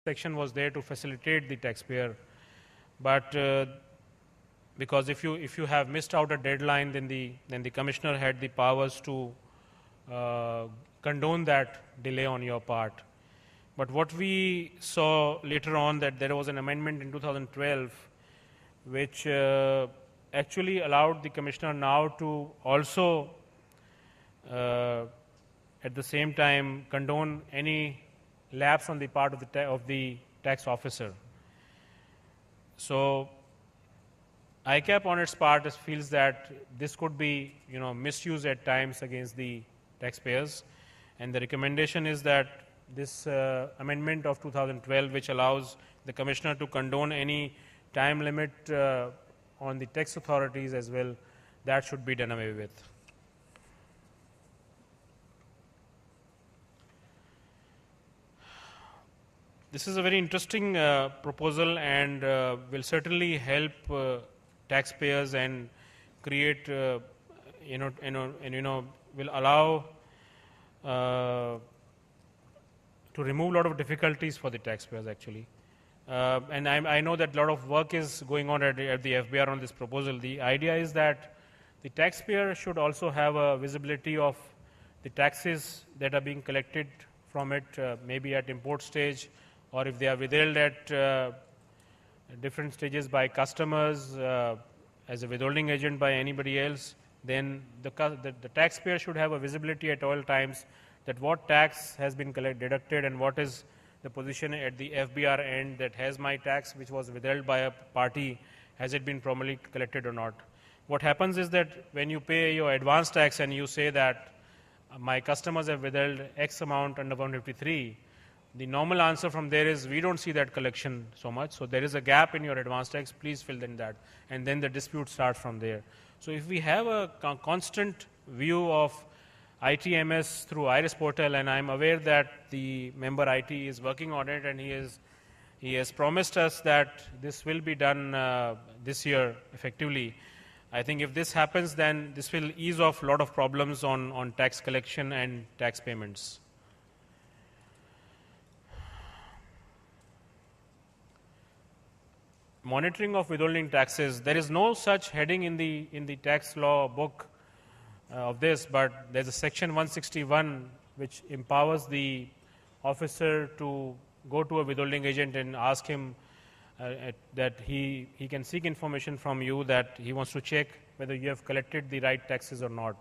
section was there to facilitate the taxpayer, but because if you have missed out a deadline, then the commissioner had the powers to condone that delay on your part. But what we saw later on, that there was an amendment in 2012 which actually allowed the commissioner now to also at the same time condone any lapse on the part of the tax officer. So ICAP on its part feels that this could be misused at times against the taxpayers, and the recommendation is that this amendment of 2012, which allows the commissioner to condone any time limit on the tax authorities as well, that should be done away with. This is a very interesting proposal, and will certainly help taxpayers and create, will allow to remove a lot of difficulties for the taxpayers actually. And I know that a lot of work is going on at the FBR on this proposal. The idea is that the taxpayer should also have a visibility of the taxes that are being collected from it, maybe at import stage, or if they are withheld at different stages by customers, as a withholding agent by anybody else, then the taxpayer should have a visibility at all times that what tax has been deducted and what is the position at the FBR end, that has my tax which was withheld by a party, has it been properly collected or not. What happens is that when you pay your advance tax and you say that my customers have withheld X amount under 153, the normal answer from there is we don't see that collection so much, so there is a gap in your advance tax, please fill in that, and then the dispute starts from there. So if we have a constant view of ITMS through IRIS portal, and I'm aware that the member IT is working on it, and he has promised us that this will be done this year effectively. I think if this happens, then this will ease off a lot of problems on tax collection and tax payments. Monitoring of withholding taxes. There is no such heading in the tax law book of this, but there's a section 161 which empowers the officer to go to a withholding agent and ask him that he can seek information from you, that he wants to check whether you have collected the right taxes or not.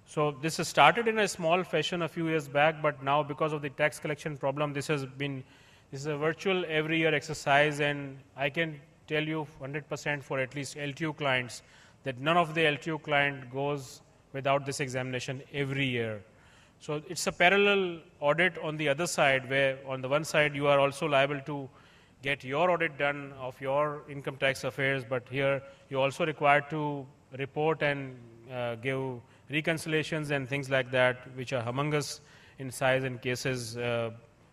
So this has started in a small fashion a few years back, but now because of the tax collection problem, this is a virtual every year exercise, and I can tell you 100% for at least LTO clients that none of the LTO client goes without this examination every year. So it's a parallel audit on the other side, where on the one side you are also liable to get your audit done of your income tax affairs, but here you're also required to report and give reconciliations and things like that, which are humongous in size and cases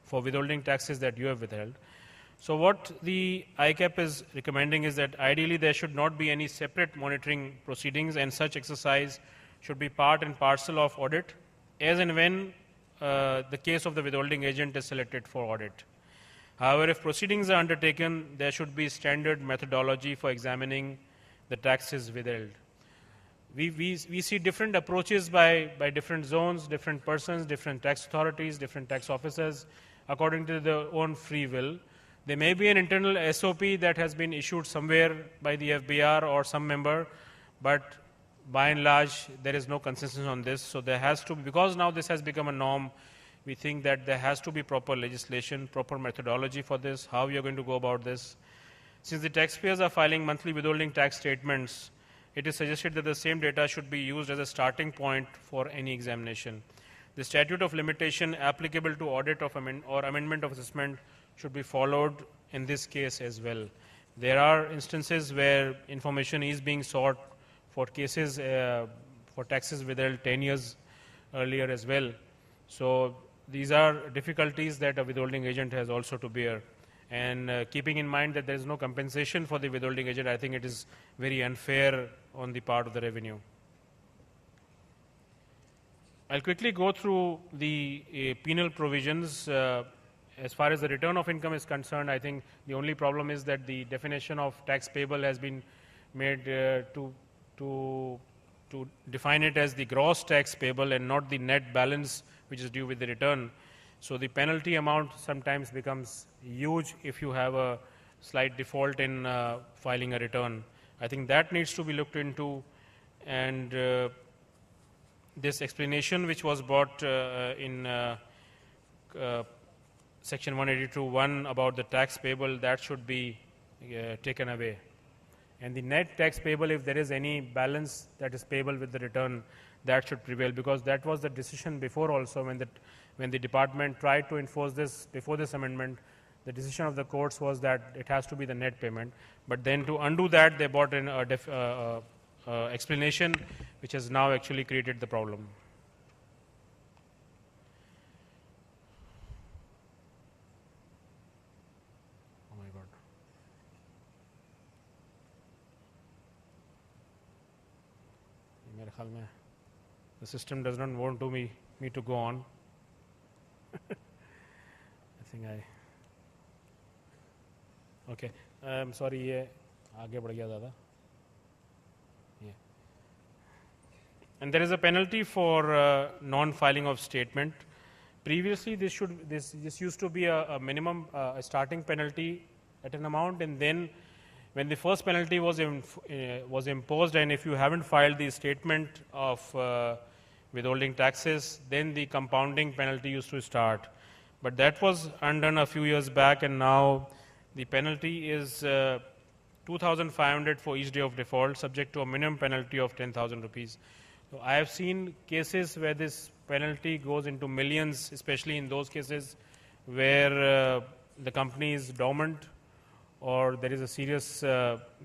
for withholding taxes that you have withheld. So what the ICAP is recommending is that ideally there should not be any separate monitoring proceedings, and such exercise should be part and parcel of audit as and when the case of the withholding agent is selected for audit. However, if proceedings are undertaken, there should be standard methodology for examining the taxes withheld. We see different approaches by different zones, different persons, different tax authorities, different tax officers, according to their own free will. There may be an internal SOP that has been issued somewhere by the FBR or some member, but by and large, there is no consensus on this. So there has to be, because now this has become a norm, we think that there has to be proper legislation, proper methodology for this, how we are going to go about this. Since the taxpayers are filing monthly withholding tax statements, it is suggested that the same data should be used as a starting point for any examination. The statute of limitation applicable to audit of or amendment of assessment should be followed in this case as well. There are instances where information is being sought for cases for taxes withheld 10 years earlier as well. So these are difficulties that a withholding agent has also to bear. And keeping in mind that there is no compensation for the withholding agent, I think it is very unfair on the part of the revenue. I'll quickly go through the penal provisions as far as the return of income is concerned, I think the only problem is that the definition of tax payable has been made to define it as the gross tax payable and not the net balance which is due with the return. So the penalty amount sometimes becomes huge if you have a slight default in filing a return. I think that needs to be looked into, and this explanation which was brought in section 182(1) about the tax payable, that should be taken away. And the net tax payable, if there is any balance that is payable with the return, that should prevail, because that was the decision before also when the department tried to enforce this before this amendment. The decision of the courts was that it has to be the net payment. But then to undo that, they brought in a explanation which has now actually created the problem. Oh my God. मेरे ख्याल में the system does not want me to go on. I think okay. I'm sorry, ये आगे बढ़ गया ज़्यादा. And there is a penalty for non-filing of statement. Previously, this used to be a minimum a starting penalty at an amount, and then when the first penalty was imposed, and if you haven't filed the statement of withholding taxes, then the compounding penalty used to start. But that was undone a few years back, and now the penalty is 2,500 for each day of default, subject to a minimum penalty of 10,000 rupees. So I have seen cases where this penalty goes into millions, especially in those cases where the company is dormant or there is a serious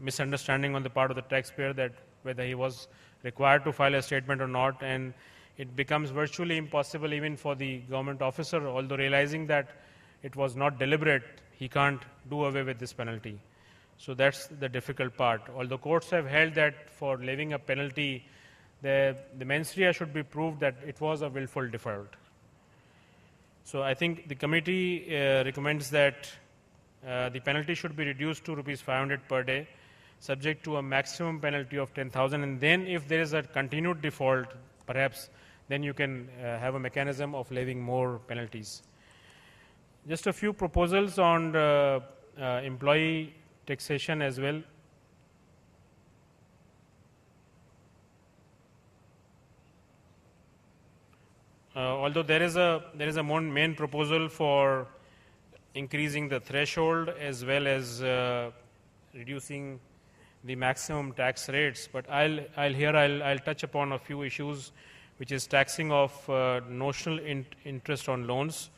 misunderstanding on the part of the taxpayer that whether he was required to file a statement or not, and it becomes virtually impossible even for the government officer, although realizing that it was not deliberate, he can't do away with this penalty. So that's the difficult part. Although courts have held that for levying a penalty, the mens rea should be proved that it was a willful default. So I think the committee recommends that the penalty should be reduced to rupees 500 per day, subject to a maximum penalty of 10,000, and then if there is a continued default, perhaps then you can have a mechanism of levying more penalties. Just a few proposals on employee taxation as well. Although there is a main proposal for increasing the threshold as well as reducing the maximum tax rates, but I'll touch upon a few issues, which is taxing of notional interest on loans.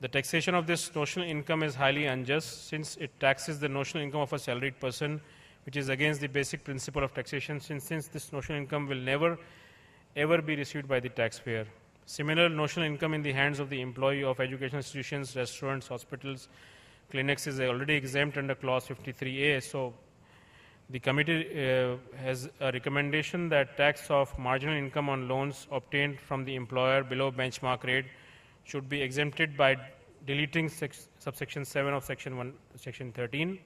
The taxation of this notional income is highly unjust, since it taxes the notional income of a salaried person, which is against the basic principle of taxation, since this notional income will never ever be received by the taxpayer. Similar notional income in the hands of the employee of educational institutions, restaurants, hospitals, clinics is already exempt under clause 53A. So the committee has a recommendation that tax of marginal income on loans obtained from the employer below benchmark rate should be exempted by deleting subsection 7 of section 13.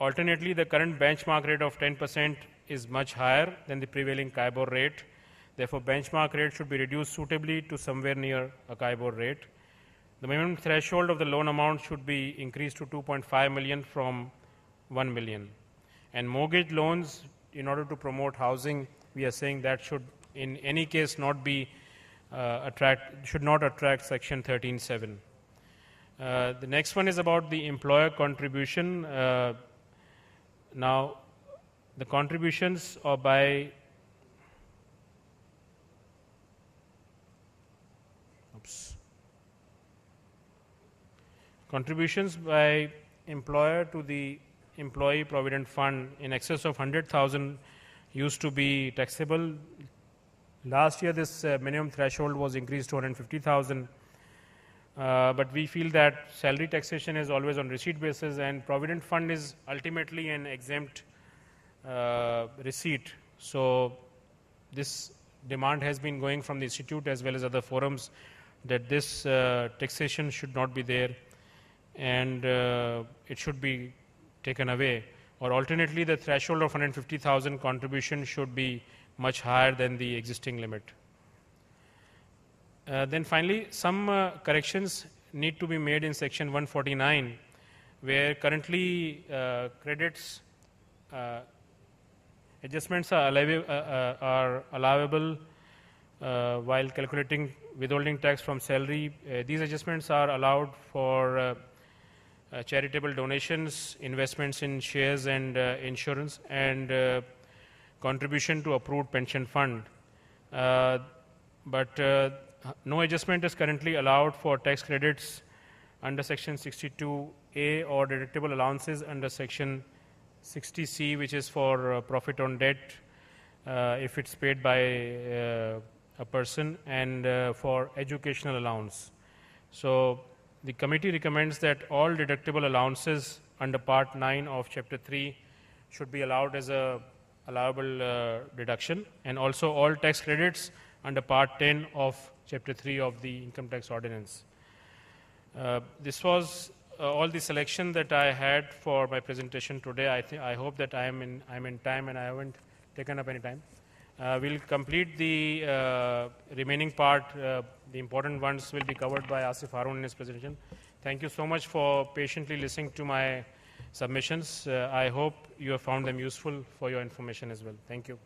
Alternately, the current benchmark rate of 10% is much higher than the prevailing CIBOR rate. Therefore, benchmark rate should be reduced suitably to somewhere near a CIBOR rate. The minimum threshold of the loan amount should be increased to 2.5 million from 1 million. And mortgage loans, in order to promote housing, we are saying that should in any case not be should not attract section 13(7). The next one is about the employer contribution. Now, the contributions are by contributions by employer to the employee provident fund in excess of 100,000 used to be taxable. Last year, this minimum threshold was increased to 150,000. But we feel that salary taxation is always on receipt basis, and provident fund is ultimately an exempt receipt. So this demand has been going from the institute as well as other forums that this taxation should not be there, and it should be taken away, or alternately the threshold of 150,000 contribution should be much higher than the existing limit. Then finally, some corrections need to be made in section 149, where currently credits adjustments are allowable while calculating withholding tax from salary. These adjustments are allowed for charitable donations, investments in shares and insurance, and contribution to approved pension fund. But no adjustment is currently allowed for tax credits under section 62A or deductible allowances under section 60C, which is for profit on debt if it's paid by a person, and for educational allowance. So the committee recommends that all deductible allowances under Part 9 of Chapter 3 should be allowed as a allowable deduction, and also all tax credits under Part 10 of Chapter 3 of the Income Tax Ordinance. This was all the selection that I had for my presentation today. I hope that I'm in time and I haven't taken up any time. We'll complete the remaining part. The important ones will be covered by Asif Harun in his presentation. Thank you so much for patiently listening to my submissions. I hope you have found them useful for your information as well. Thank you.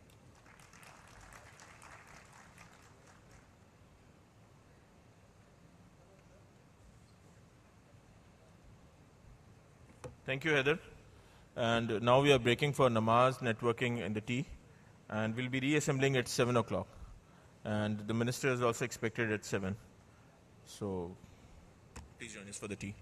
Thank you, Heather. And now we are breaking for namaz, networking, and the tea. And we'll be reassembling at 7 o'clock. And the minister is also expected at 7. So please join us for the tea.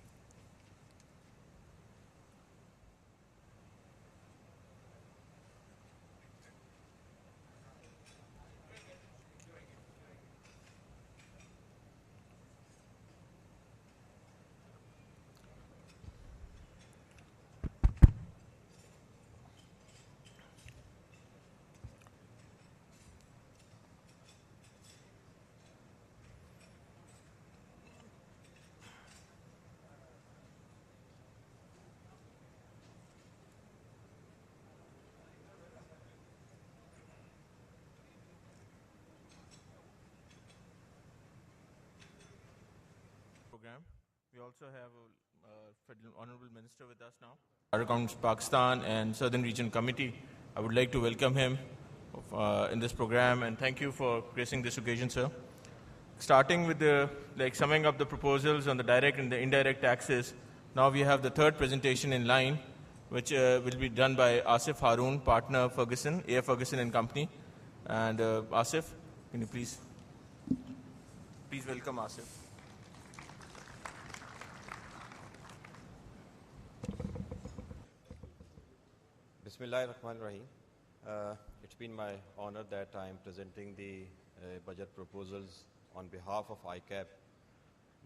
Program. We also have a Federal Honorable Minister with us now. Our Accounts Pakistan and Southern Region Committee. I would like to welcome him in this program, and thank you for gracing this occasion, sir. Starting with the summing up the proposals on the direct and the indirect taxes. Now we have the third presentation in line, which will be done by Asif Harun, partner Ferguson, A.F. Ferguson and Company. And Asif, can you please welcome Asif. Bismillahirrahmanirrahim. It's been my honor that I am presenting the budget proposals on behalf of ICAP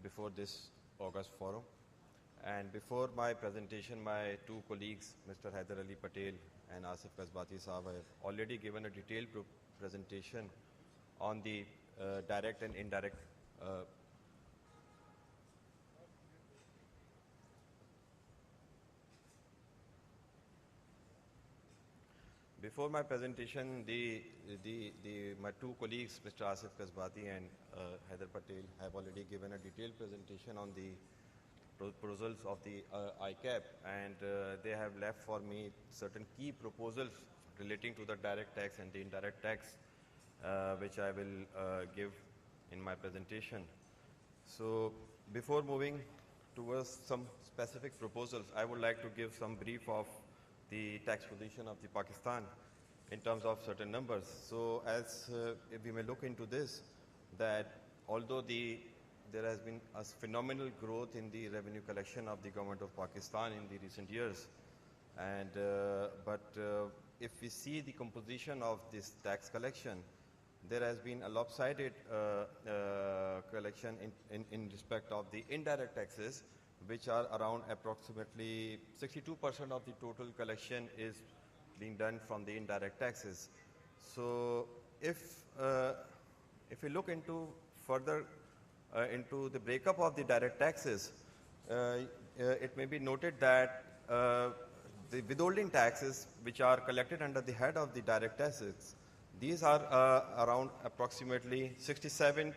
before this August forum. And before my presentation, my two colleagues, Mr. Haider Ali Patel and Asif Kasbati Saab, have already given a detailed presentation on the direct and indirect Before my presentation, my two colleagues, Mr. Asif Kasbati and Haider Patel, have already given a detailed presentation on the proposals of the ICAP, and they have left for me certain key proposals relating to the direct tax and the indirect tax, which I will give in my presentation. So before moving towards some specific proposals, I would like to give some brief of the tax position of the Pakistan in terms of certain numbers. So as if we may look into this, that although there has been a phenomenal growth in the revenue collection of the government of Pakistan in the recent years, and but if we see the composition of this tax collection, there has been a lopsided collection in respect of the indirect taxes, which are around approximately 62% of the total collection is being done from the indirect taxes. So if we look into further into the breakup of the direct taxes, it may be noted that the withholding taxes which are collected under the head of the direct taxes, these are around approximately 67